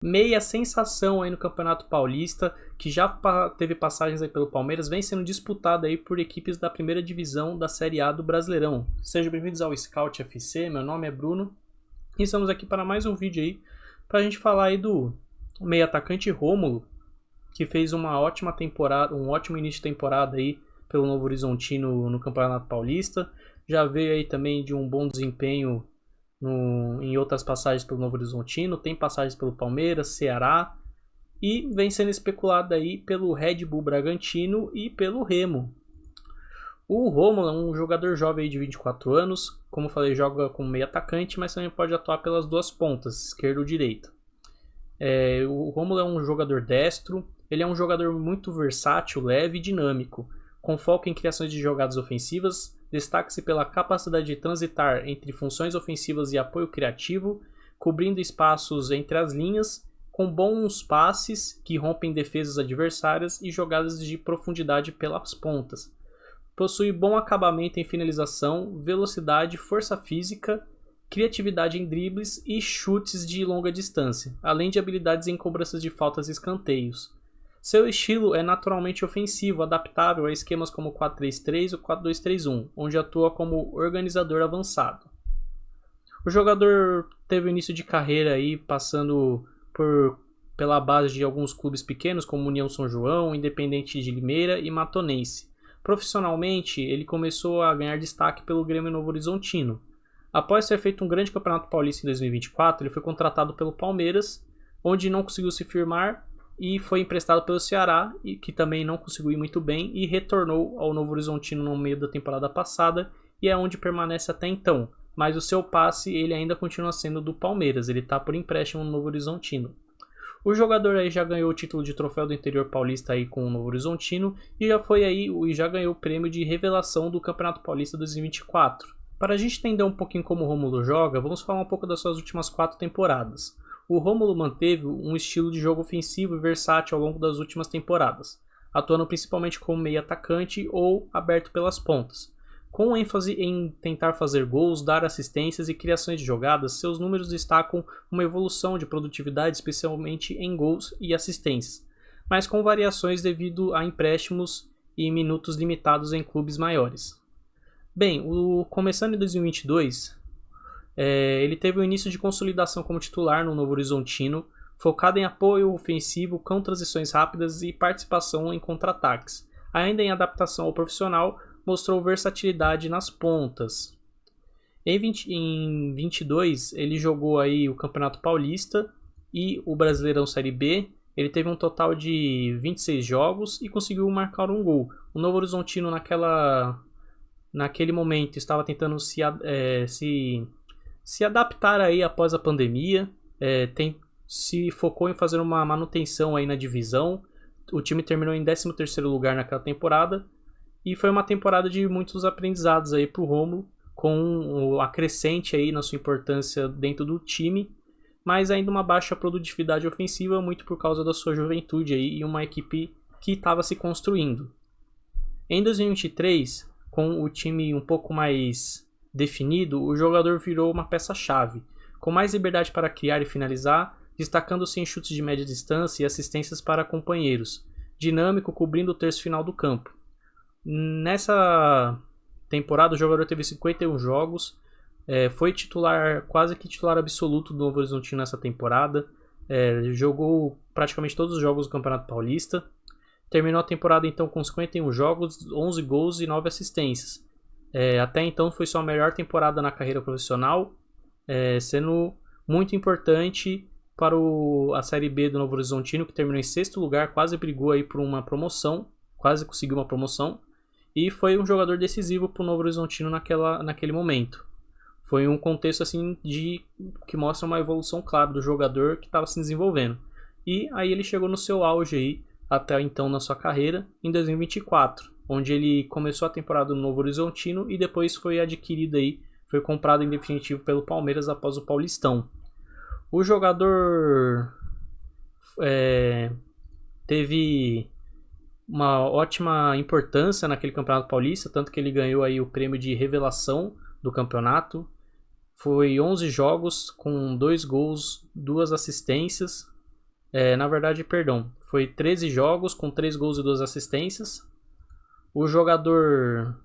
meia sensação aí no Campeonato Paulista, que já teve passagens aí pelo Palmeiras, vem sendo disputado aí por equipes da primeira divisão da Série A do Brasileirão. Sejam bem-vindos ao Scout FC, meu nome é Bruno e estamos aqui para mais um vídeo aí para a gente falar aí do meio atacante Rômulo, que fez uma ótima temporada, um ótimo início de temporada aí pelo Novo Horizontino no Campeonato Paulista. Já veio aí também de um bom desempenho em outras passagens pelo Novo Horizontino, tem passagens pelo Palmeiras, Ceará e vem sendo especulado aí pelo Red Bull Bragantino e pelo Remo. O Rômulo é um jogador jovem aí de 24 anos, como eu falei, joga como meio atacante, mas também pode atuar pelas duas pontas, esquerda ou direita. O Rômulo é um jogador destro, ele é um jogador muito versátil, leve e dinâmico, com foco em criações de jogadas ofensivas, destaca-se pela capacidade de transitar entre funções ofensivas e apoio criativo, cobrindo espaços entre as linhas, com bons passes que rompem defesas adversárias e jogadas de profundidade pelas pontas. Possui bom acabamento em finalização, velocidade, força física, criatividade em dribles e chutes de longa distância, além de habilidades em cobranças de faltas e escanteios. Seu estilo é naturalmente ofensivo, adaptável a esquemas como o 4-3-3 ou 4-2-3-1, onde atua como organizador avançado. O jogador teve o início de carreira aí passando pela base de alguns clubes pequenos como União São João, Independente de Limeira e Matonense. Profissionalmente, ele começou a ganhar destaque pelo Grêmio Novo Horizontino. Após ter feito um grande campeonato paulista em 2024, ele foi contratado pelo Palmeiras, onde não conseguiu se firmar, e foi emprestado pelo Ceará, que também não conseguiu ir muito bem, e retornou ao Novo Horizontino no meio da temporada passada, e é onde permanece até então. Mas o seu passe ele ainda continua sendo do Palmeiras, ele está por empréstimo no Novo Horizontino. O jogador aí já ganhou o título de troféu do interior paulista aí com o Novo Horizontino, e já ganhou o prêmio de revelação do Campeonato Paulista 2024. Para a gente entender um pouquinho como o Rômulo joga, vamos falar um pouco das suas últimas 4 temporadas. O Rômulo manteve um estilo de jogo ofensivo e versátil ao longo das últimas temporadas, atuando principalmente como meio atacante ou aberto pelas pontas. Com ênfase em tentar fazer gols, dar assistências e criações de jogadas, seus números destacam uma evolução de produtividade, especialmente em gols e assistências, mas com variações devido a empréstimos e minutos limitados em clubes maiores. Bem, começando em 2022, ele teve o início de consolidação como titular no Novo Horizontino, focado em apoio ofensivo com transições rápidas e participação em contra-ataques. Ainda em adaptação ao profissional, mostrou versatilidade nas pontas. Em 22, ele jogou aí o Campeonato Paulista e o Brasileirão Série B. Ele teve um total de 26 jogos e conseguiu marcar um gol. O Novo Horizontino naquele momento estava tentando se adaptar aí após a pandemia, se focou em fazer uma manutenção aí na divisão. O time terminou em 13º lugar naquela temporada e foi uma temporada de muitos aprendizados aí para o Rômulo, com a crescente aí na sua importância dentro do time, mas ainda uma baixa produtividade ofensiva, muito por causa da sua juventude aí e uma equipe que estava se construindo. Em 2023, com o time um pouco mais definido, o jogador virou uma peça-chave, com mais liberdade para criar e finalizar, destacando-se em chutes de média distância e assistências para companheiros, dinâmico cobrindo o terço final do campo. Nessa temporada o jogador teve 51 jogos, foi titular, quase que titular absoluto do Novo Horizontino nessa temporada, jogou praticamente todos os jogos do Campeonato Paulista, terminou a temporada então com 51 jogos, 11 gols e 9 assistências. Até então foi sua melhor temporada na carreira profissional, sendo muito importante para a Série B do Novo Horizontino, que terminou em 6º lugar, quase brigou aí por uma promoção, quase conseguiu uma promoção, e foi um jogador decisivo para o Novo Horizontino naquele momento. Foi um contexto assim que mostra uma evolução clara do jogador que estava se desenvolvendo. E aí ele chegou no seu auge aí, até então na sua carreira, em 2024, onde ele começou a temporada no Novo Horizontino e depois foi adquirido aí, foi comprado em definitivo pelo Palmeiras após o Paulistão. O jogador teve uma ótima importância naquele Campeonato Paulista, tanto que ele ganhou aí o prêmio de revelação do campeonato. Foi 11 jogos com 2 gols, 2 assistências. Na verdade, perdão, foi 13 jogos com 3 gols e 2 assistências. O jogador,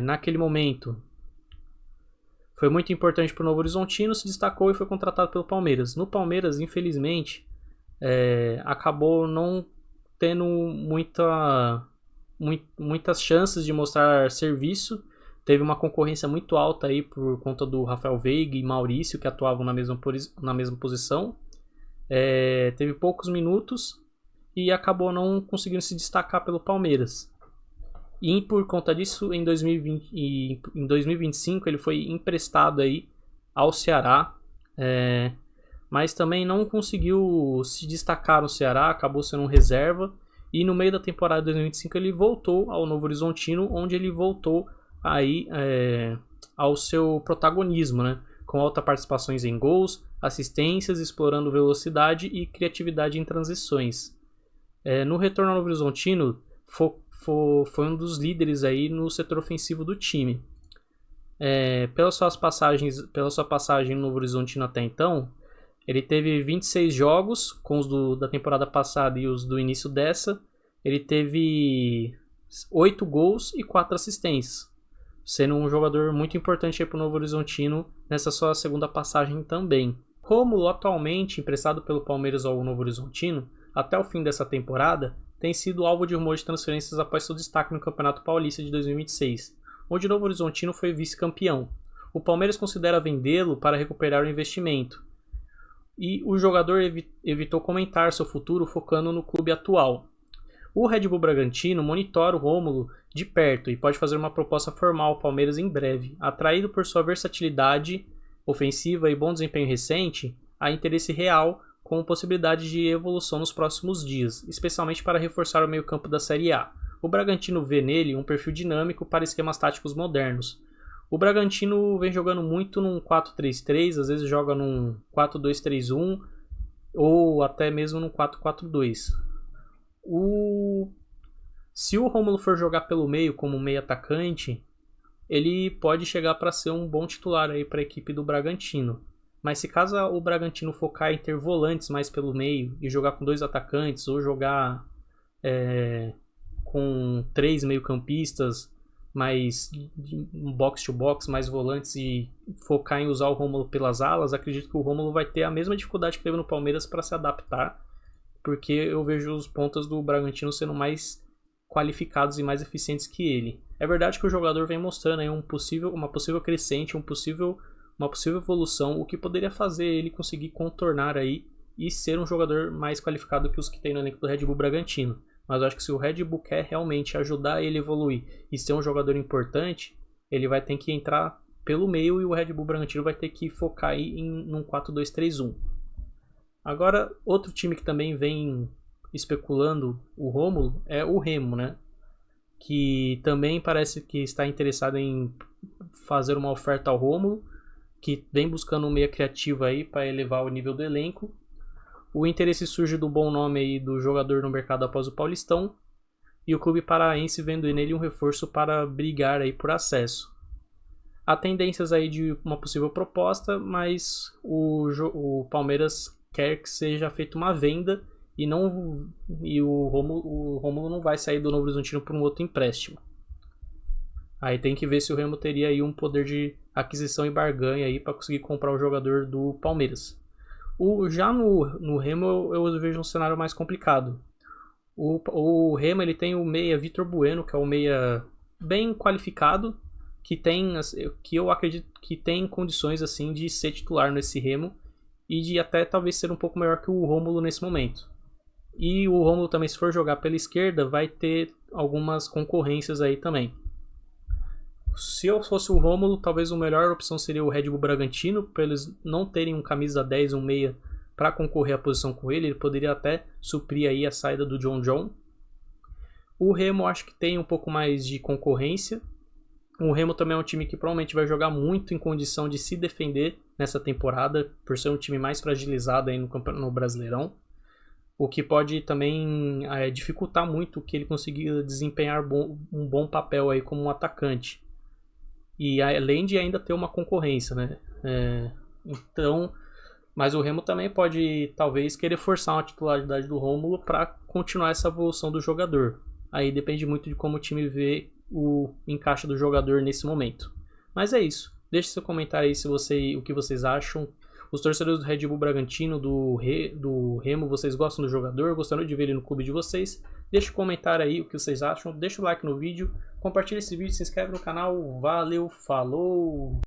naquele momento, foi muito importante para o Novo Horizontino, se destacou e foi contratado pelo Palmeiras. No Palmeiras, infelizmente, acabou não tendo muitas chances de mostrar serviço. Teve uma concorrência muito alta aí por conta do Rafael Veiga e Maurício, que atuavam na mesma posição. Teve poucos minutos e acabou não conseguindo se destacar pelo Palmeiras. E por conta disso, em 2025 ele foi emprestado aí ao Ceará, mas também não conseguiu se destacar no Ceará, acabou sendo um reserva. E no meio da temporada de 2025 ele voltou ao Novo Horizontino, onde ele voltou aí ao seu protagonismo, né? Com altas participações em gols, assistências, explorando velocidade e criatividade em transições. No retorno ao Novo Horizontino, foi um dos líderes aí no setor ofensivo do time. Pela sua passagem no Novo Horizontino até então, ele teve 26 jogos, com os da temporada passada e os do início dessa. Ele teve 8 gols e 4 assistências, sendo um jogador muito importante para o Novo Horizontino nessa sua segunda passagem também. Rômulo, atualmente emprestado pelo Palmeiras ao Novo Horizontino, até o fim dessa temporada, tem sido alvo de rumor de transferências após seu destaque no Campeonato Paulista de 2026, onde o Novo Horizontino foi vice-campeão. O Palmeiras considera vendê-lo para recuperar o investimento, e o jogador evitou comentar seu futuro focando no clube atual. O Red Bull Bragantino monitora o Rômulo de perto e pode fazer uma proposta formal ao Palmeiras em breve. Atraído por sua versatilidade ofensiva e bom desempenho recente, há interesse real com possibilidade de evolução nos próximos dias, especialmente para reforçar o meio-campo da Série A. O Bragantino vê nele um perfil dinâmico para esquemas táticos modernos. O Bragantino vem jogando muito num 4-3-3, às vezes joga num 4-2-3-1 ou até mesmo num 4-4-2. Se o Rômulo for jogar pelo meio como meio atacante, ele pode chegar para ser um bom titular aí para a equipe do Bragantino. Mas se caso o Bragantino focar em ter volantes mais pelo meio e jogar com 2 atacantes ou jogar com 3 meio-campistas, mais um box-to-box, mais volantes e focar em usar o Rômulo pelas alas, acredito que o Rômulo vai ter a mesma dificuldade que teve no Palmeiras para se adaptar, porque eu vejo os pontas do Bragantino sendo mais qualificados e mais eficientes que ele. É verdade que o jogador vem mostrando aí uma possível crescente, uma possível evolução, o que poderia fazer ele conseguir contornar aí e ser um jogador mais qualificado que os que tem no elenco do Red Bull Bragantino. Mas eu acho que se o Red Bull quer realmente ajudar ele a evoluir e ser um jogador importante, ele vai ter que entrar pelo meio e o Red Bull Bragantino vai ter que focar aí num 4-2-3-1. Agora, outro time que também vem especulando o Rômulo é o Remo, né? Que também parece que está interessado em fazer uma oferta ao Rômulo, que vem buscando um meia criativo aí para elevar o nível do elenco. O interesse surge do bom nome aí do jogador no mercado após o Paulistão, e o clube paraense vendo nele um reforço para brigar aí por acesso. Há tendências aí de uma possível proposta, mas o Palmeiras quer que seja feita uma venda e o Rômulo não vai sair do Novo Horizontino por um outro empréstimo. Aí tem que ver se o Remo teria aí um poder de aquisição e barganha aí para conseguir comprar o jogador do Palmeiras. Já no Remo eu vejo um cenário mais complicado. O Remo ele tem o meia Vitor Bueno, que é um meia bem qualificado, que eu acredito que tem condições assim de ser titular nesse Remo e de até talvez ser um pouco melhor que o Rômulo nesse momento. E o Rômulo também, se for jogar pela esquerda, vai ter algumas concorrências aí também. Se eu fosse o Rômulo, talvez a melhor opção seria o Red Bull Bragantino, para eles não terem um camisa 10, um meia, para concorrer à posição com ele. Ele poderia até suprir aí a saída do John. O Remo acho que tem um pouco mais de concorrência. O Remo também é um time que provavelmente vai jogar muito em condição de se defender nessa temporada, por ser um time mais fragilizado aí no Brasileirão. O que pode também dificultar muito que ele consiga desempenhar um bom papel aí como um atacante. E além de ainda ter uma concorrência, né? Então, Mas o Remo também pode, talvez, querer forçar uma titularidade do Rômulo para continuar essa evolução do jogador. Aí depende muito de como o time vê o encaixe do jogador nesse momento. Mas é isso. Deixe seu comentário aí o que vocês acham. Os torcedores do Red Bull Bragantino, do Remo, vocês gostam do jogador? Gostariam de ver ele no clube de vocês? Deixe um comentário aí o que vocês acham. Deixa o like no vídeo. Compartilhe esse vídeo, se inscreve no canal. Valeu, falou!